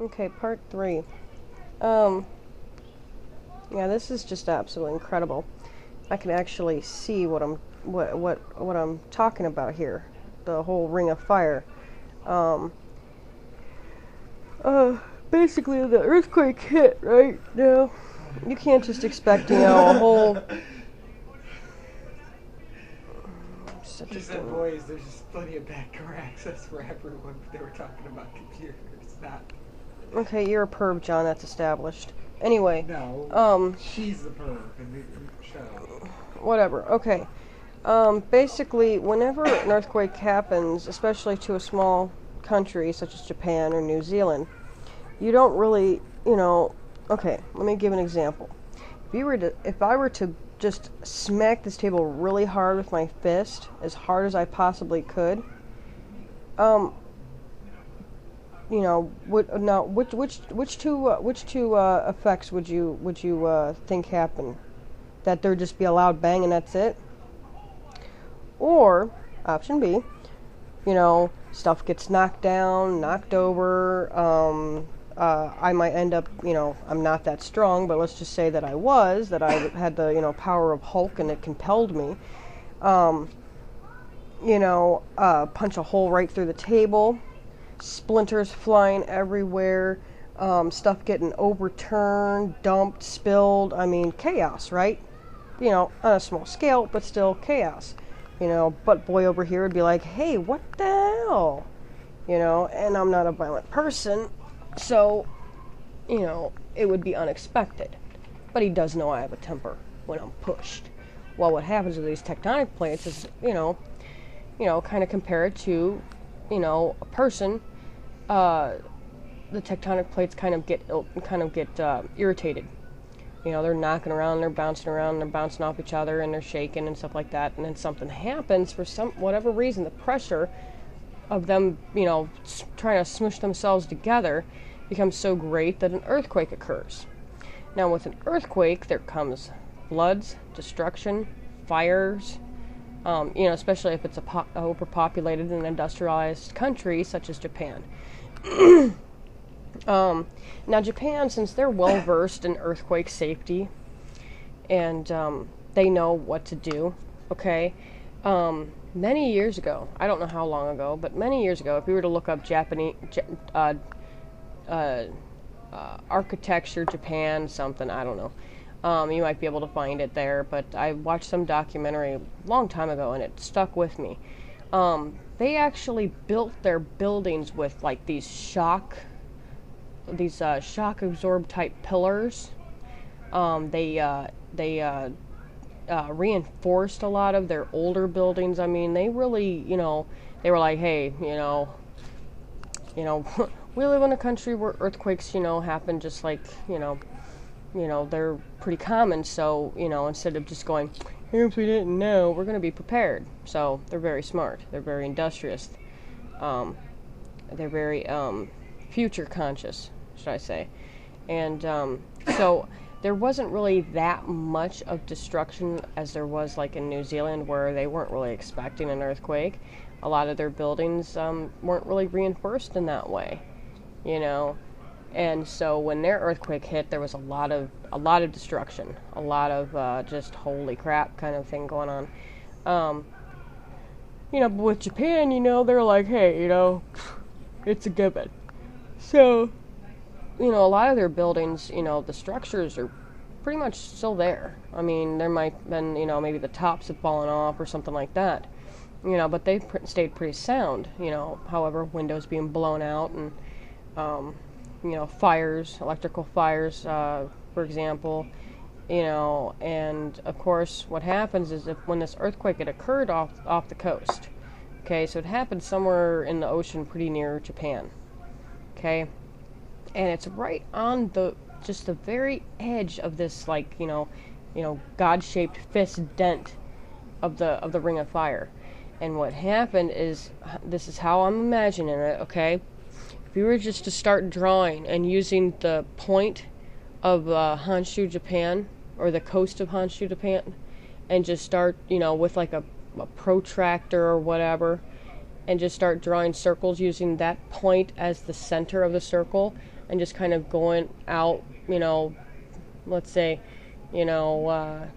Okay, part 3. Yeah, this is just absolutely incredible. I can actually see what I'm talking about here. The whole Ring of Fire. Um, Basically the earthquake hit, right? Now, you can't just expect, a whole. Such He a said, thing. boys, there's just plenty of backdoor access for everyone, but they were talking about computers, not... Okay, you're a perv, John. That's established. Anyway, No, she's the perv in the show. whatever. Okay. Basically, whenever an earthquake happens, especially to a small country such as Japan or New Zealand, you don't really, Okay, let me give an example. If I were to just smack this table really hard with my fist, as hard as I possibly could, um, which two effects would you think happen? That there'd just be a loud bang and that's it? Or option B, stuff gets knocked down, knocked over. I might end up, I'm not that strong, but let's just say that I had the, power of Hulk and it compelled me. Punch a hole right through the table, splinters flying everywhere, stuff getting overturned, dumped, spilled. I mean, chaos, right? On a small scale, but still chaos. Butt boy over here would be like, hey, what the hell? And I'm not a violent person, so, it would be unexpected. But he does know I have a temper when I'm pushed. Well, what happens with these tectonic plates is, kind of compare it to, a person. The tectonic plates kind of get irritated. They're knocking around, they're bouncing around, they're bouncing off each other, and they're shaking and stuff like that. And then something happens for whatever reason. The pressure of them, trying to smush themselves together becomes so great that an earthquake occurs. Now, with an earthquake, there comes floods, destruction, fires. Especially if it's a overpopulated and industrialized country such as Japan. Now, Japan, since they're well versed in earthquake safety, and they know what to do, okay? Many years ago, I don't know how long ago, but many years ago, if you were to look up Japanese architecture, Japan, something, I don't know. You might be able to find it there, but I watched some documentary a long time ago, and it stuck with me. They actually built their buildings with like these shock absorb type pillars. They reinforced a lot of their older buildings. I mean, they really, they were like, hey, we live in a country where earthquakes, happen just like, they're pretty common. So, instead of just going, if we didn't know, we're going to be prepared. So they're very smart. They're very industrious. They're very future conscious, should I say. And so there wasn't really that much of destruction as there was like in New Zealand, where they weren't really expecting an earthquake. A lot of their buildings weren't really reinforced in that way, and so when their earthquake hit, there was a lot of destruction, a lot of just holy crap kind of thing going on. But with Japan, they're like, hey, it's a given. So, a lot of their buildings, the structures are pretty much still there. I mean, there might have been, maybe the tops have fallen off or something like that. But they've stayed pretty sound. However, windows being blown out and, fires, electrical fires, for example. And of course, what happens is when this earthquake had occurred off the coast. Okay, so it happened somewhere in the ocean pretty near Japan. Okay, and it's right on the very edge of this, like, God-shaped fist dent of the Ring of Fire. And what happened is, this is how I'm imagining it, okay? If you were just to start drawing and using the point of Honshu, Japan, or the coast of Honshu, Japan, and just start, with like a protractor or whatever, and just start drawing circles using that point as the center of the circle, and just kind of going out, let's say, you know,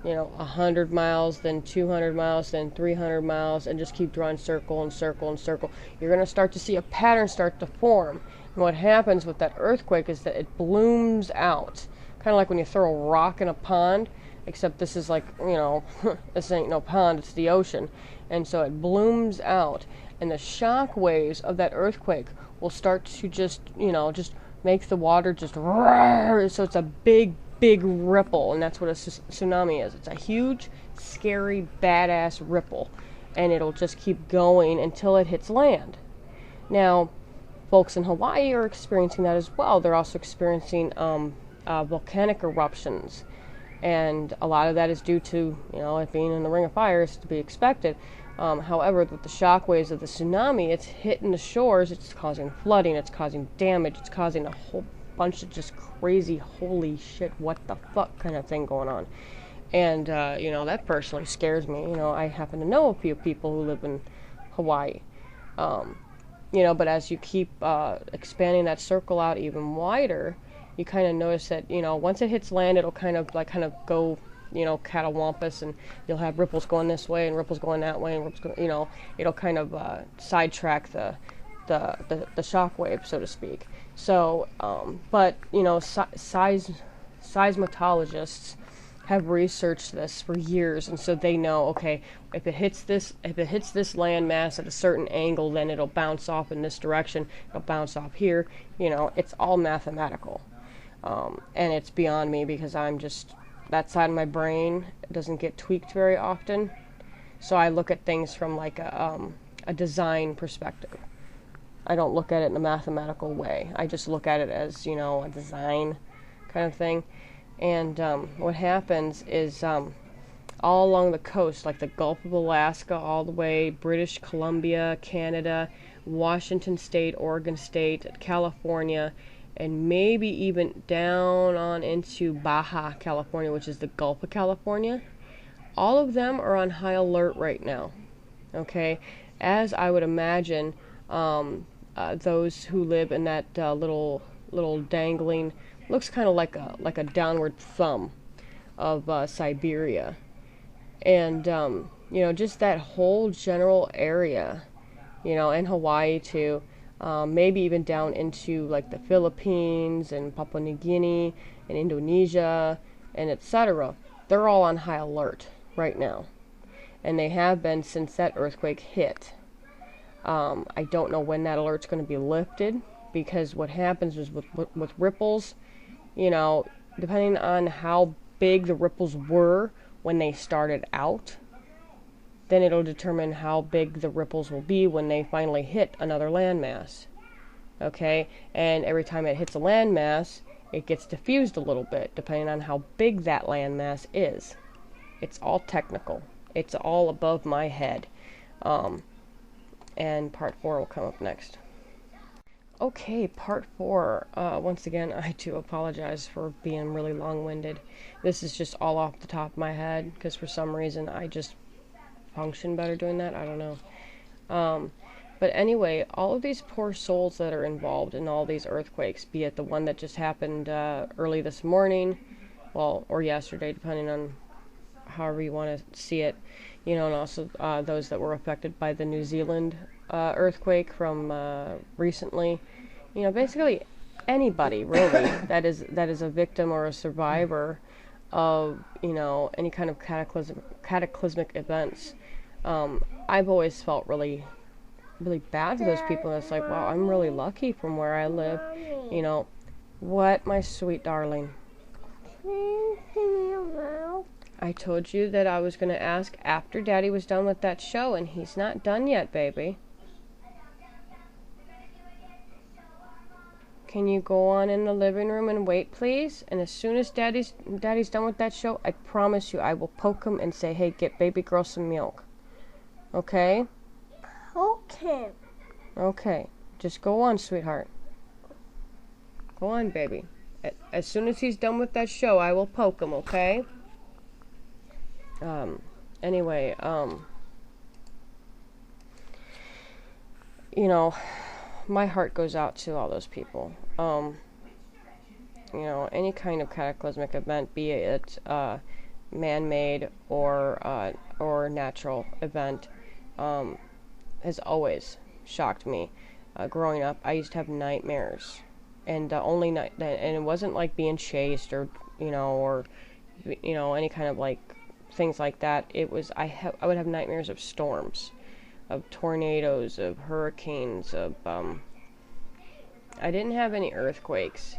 100 miles, then 200 miles, then 300 miles, and just keep drawing circle and circle and circle. You're going to start to see a pattern start to form. And what happens with that earthquake is that it blooms out. Kind of like when you throw a rock in a pond, except this is like, this ain't no pond, it's the ocean. And so it blooms out. And the shock waves of that earthquake will start to just make the water just roar. So it's a big ripple, and that's what a tsunami is. It's a huge, scary, badass ripple, and it'll just keep going until it hits land. Now, folks in Hawaii are experiencing that as well. They're also experiencing volcanic eruptions, and a lot of that is due to it being in the Ring of Fire, is to be expected. However, with the shock waves of the tsunami, it's hitting the shores, it's causing flooding, it's causing damage, it's causing a whole bunch of just crazy, holy shit, what the fuck kind of thing going on. And that personally scares me. I happen to know a few people who live in Hawaii. But as you keep expanding that circle out even wider, you kind of notice that once it hits land, it'll kind of go catawampus, and you'll have ripples going this way and ripples going that way, and ripples it'll kind of sidetrack the shockwave, so to speak. So, but seismologists have researched this for years, and so they know, okay, if it hits this land mass at a certain angle, then it'll bounce off in this direction. It'll bounce off here. It's all mathematical, and it's beyond me because I'm just that side of my brain doesn't get tweaked very often. So I look at things from like a design perspective. I don't look at it in a mathematical way. I just look at it as, a design kind of thing. And what happens is all along the coast, like the Gulf of Alaska, all the way British Columbia, Canada, Washington State, Oregon State, California, and maybe even down on into Baja California, which is the Gulf of California, all of them are on high alert right now. Okay? As I would imagine, those who live in that little dangling, looks kind of like a downward thumb of Siberia, and just that whole general area, and Hawaii too, maybe even down into like the Philippines and Papua New Guinea and Indonesia and etc. They're all on high alert right now, and they have been since that earthquake hit. I don't know when that alert's going to be lifted, because what happens is with ripples, depending on how big the ripples were when they started out, then it'll determine how big the ripples will be when they finally hit another landmass. Okay? And every time it hits a landmass, it gets diffused a little bit, depending on how big that landmass is. It's all technical. It's all above my head. And part 4 will come up next. Okay, part 4. Once again, I do apologize for being really long-winded. This is just all off the top of my head, because for some reason I just function better doing that. I don't know. But anyway, all of these poor souls that are involved in all these earthquakes, be it the one that just happened early this morning, or yesterday, depending on however you want to see it, and also those that were affected by the New Zealand earthquake from recently. Basically anybody really that is a victim or a survivor of any kind of cataclysmic events. I've always felt really bad for those people. It's like, wow, I'm really lucky from where I live. What, my sweet darling? I told you that I was going to ask after Daddy was done with that show, and he's not done yet, baby. Can you go on in the living room and wait, please? And as soon as Daddy's done with that show, I promise you I will poke him and say, hey, get baby girl some milk. Okay? Okay. Okay. Just go on, sweetheart. Go on, baby. As soon as he's done with that show, I will poke him, okay? Anyway, you know, my heart goes out to all those people. You know, any kind of cataclysmic event, be it man-made or natural event, has always shocked me. Growing up, I used to have nightmares, and the only night, and it wasn't like being chased or any kind of like things like that. It was I would have nightmares of storms, of tornadoes, of hurricanes, of I didn't have any earthquakes,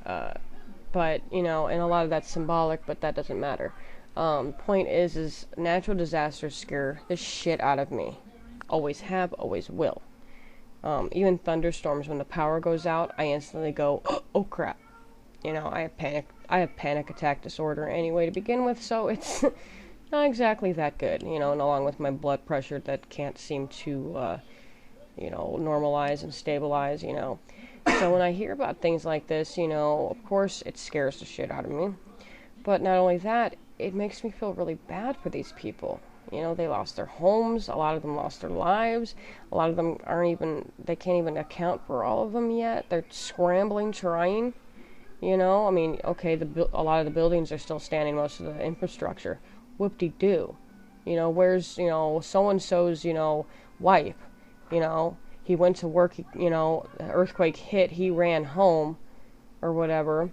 but and a lot of that's symbolic, but that doesn't matter. Point is natural disasters scare the shit out of me. Always have, always will. Even thunderstorms, when the power goes out, I instantly go, oh crap. I have panic attack disorder anyway to begin with, so it's not exactly that good, and along with my blood pressure that can't seem to, normalize and stabilize, So when I hear about things like this, of course it scares the shit out of me. But not only that, it makes me feel really bad for these people. They lost their homes, a lot of them lost their lives, a lot of them they can't even account for all of them yet. They're scrambling, trying, I mean, okay, a lot of the buildings are still standing, most of the infrastructure. Whoop-de-doo. Where's, so-and-so's, wife, he went to work, earthquake hit, he ran home, or whatever,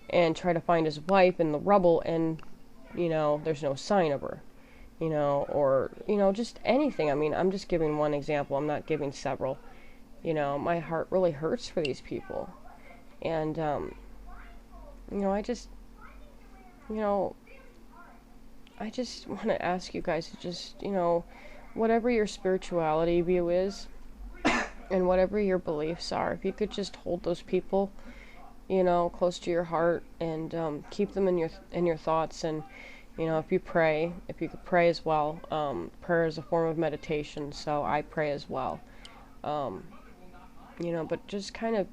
and tried to find his wife in the rubble, and, there's no sign of her. Or, just anything. I mean, I'm just giving one example. I'm not giving several. My heart really hurts for these people. And, I just want to ask you guys to just, whatever your spirituality view is, and whatever your beliefs are, if you could just hold those people, close to your heart, and keep them in your thoughts, and if you could pray as well. Prayer is a form of meditation, so I pray as well. But just kind of,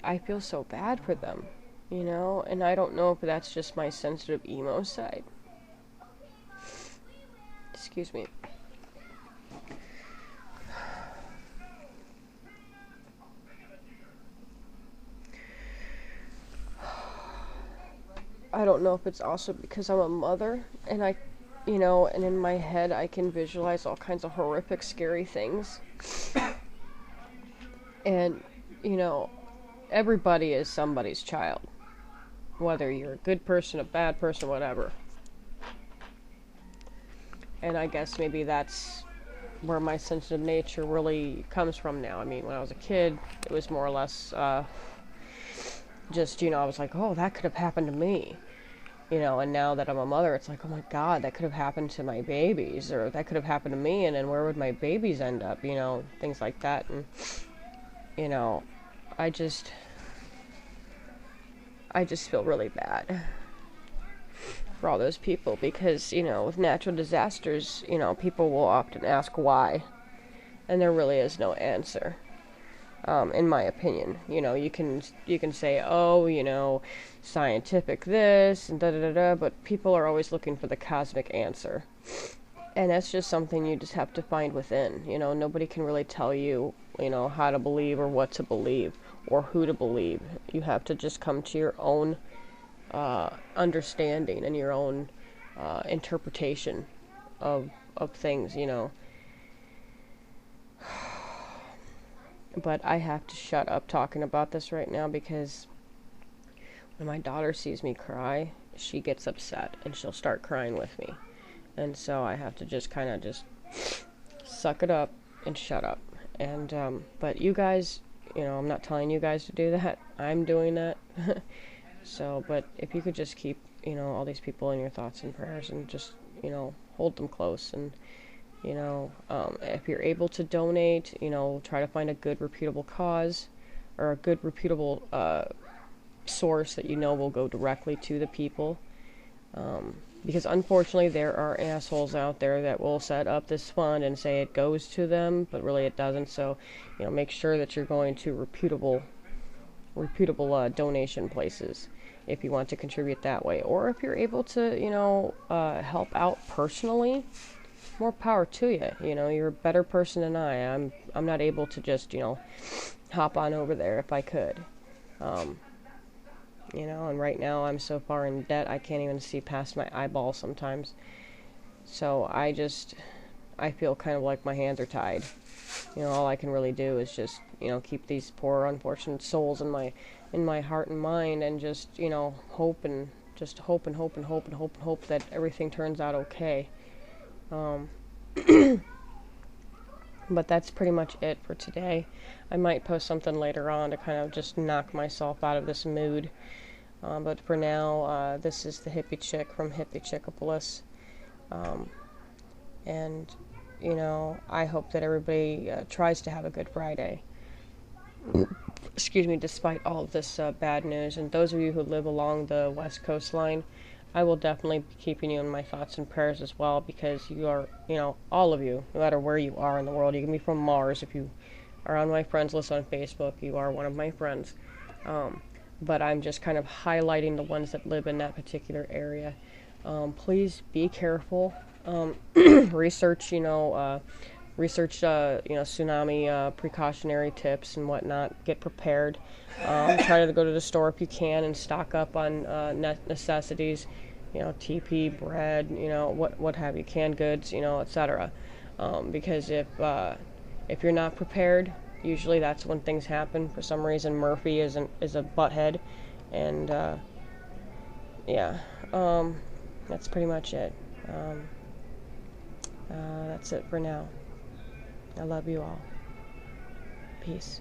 I feel so bad for them, and I don't know if that's just my sensitive emo side. Excuse me. I don't know if it's also because I'm a mother, and and in my head I can visualize all kinds of horrific, scary things. And, everybody is somebody's child. Whether you're a good person, a bad person, whatever. And I guess maybe that's where my sensitive nature really comes from now. I mean, when I was a kid, it was more or less, just, I was like, oh, that could have happened to me. And now that I'm a mother, it's like, oh my God, that could have happened to my babies, or that could have happened to me, and then where would my babies end up, things like that. And, I just feel really bad for all those people, because, with natural disasters, people will often ask why, and there really is no answer. In my opinion, you can say, oh, scientific this and da-da-da-da, but people are always looking for the cosmic answer. And that's just something you just have to find within. Nobody can really tell you, how to believe or what to believe or who to believe. You have to just come to your own understanding and your own interpretation of things, But I have to shut up talking about this right now, because when my daughter sees me cry, she gets upset and she'll start crying with me. And so I have to just kind of just suck it up and shut up. And, but you guys, I'm not telling you guys to do that. I'm doing that. So, but if you could just keep, all these people in your thoughts and prayers, and just, hold them close, and if you're able to donate, try to find a good reputable cause, or a good reputable source that will go directly to the people. Because unfortunately there are assholes out there that will set up this fund and say it goes to them, but really it doesn't. So, make sure that you're going to reputable donation places. if you want to contribute that way. Or if you're able to, help out personally, more power to you. You're a better person than I am. I'm not able to just, hop on over there if I could. And right now I'm so far in debt I can't even see past my eyeballs sometimes. So I feel kind of like my hands are tied. All I can really do is just, keep these poor unfortunate souls in my heart and mind, and just, hope and just hope and hope and hope and hope and hope that everything turns out okay. But that's pretty much it for today. I might post something later on to kind of just knock myself out of this mood. But for now, this is the hippie chick from Hippie Chickopolis. And, I hope that everybody tries to have a good Friday. Excuse me, despite all of this bad news. And those of you who live along the West Coast line, I will definitely be keeping you in my thoughts and prayers as well, because you are, all of you, no matter where you are in the world. You can be from Mars. If you are on my friends list on Facebook, you are one of my friends. But I'm just kind of highlighting the ones that live in that particular area. Please be careful. Research, tsunami precautionary tips and whatnot. Get prepared. Try to go to the store if you can and stock up on necessities. TP, bread, what have you, canned goods, etc. Because if you're not prepared, usually that's when things happen. For some reason, Murphy is a butthead, and that's pretty much it. That's it for now. I love you all. Peace.